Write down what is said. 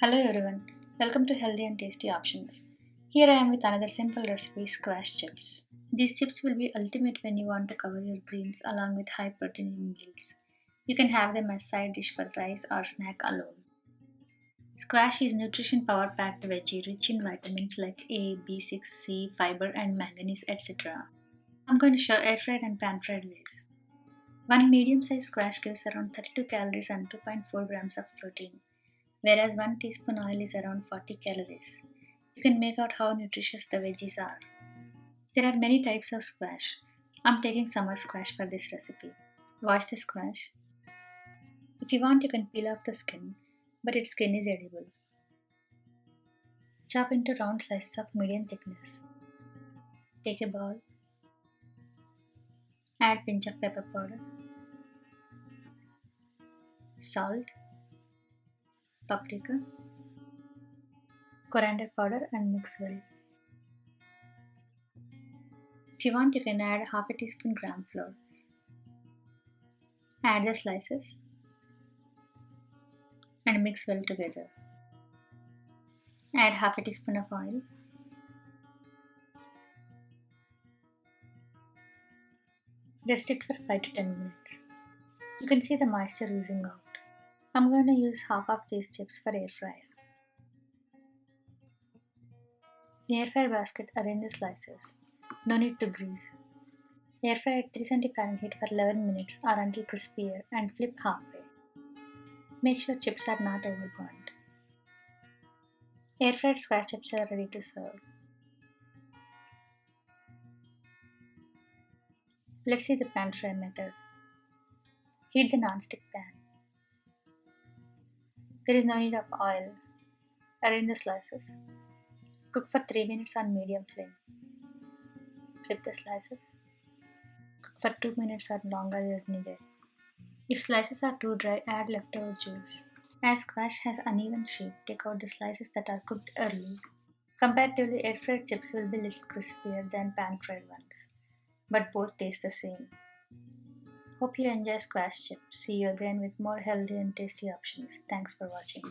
Hello everyone, welcome to Healthy and Tasty Options. Here I am with another simple recipe, squash chips. These chips will be ultimate when you want to cover your greens along with high protein meals. You can have them as side dish for rice or snack alone. Squash is nutrition power packed veggie rich in vitamins like A, B6, C, fiber and manganese, etc. I'm going to show air fried and pan fried ways. One medium sized squash gives around 32 calories and 2.4 grams of protein, whereas 1 teaspoon oil is around 40 calories. You can make out how nutritious the veggies are. There are many types of squash. I'm taking summer squash for this recipe. Wash the squash. If you want, you can peel off the skin, but its skin is edible. Chop into round slices of medium thickness. Take a bowl. Add pinch of pepper powder, salt, paprika, coriander powder and mix well. If you want, you can add half a teaspoon gram flour. Add the slices and mix well together. Add half a teaspoon of oil. Rest it for 5 to 10 minutes. You can see the moisture oozing out. I'm going to use half of these chips for air fryer. In air fryer basket, arrange the slices. No need to grease. Air fry at 370 Fahrenheit for 11 minutes or until crispier and flip halfway. Make sure chips are not overburned. Air fried squash chips are ready to serve. Let's see the pan fry method. Heat the non-stick pan. There is no need of oil. Arrange the slices. Cook for 3 minutes on medium flame. Flip the slices. Cook for 2 minutes or longer as needed. If slices are too dry, add leftover juice. As squash has uneven shape, take out the slices that are cooked early. Comparatively, air fried chips will be a little crispier than pan fried ones, but both taste the same. Hope you enjoy squash chips. See you again with more healthy and tasty options. Thanks for watching.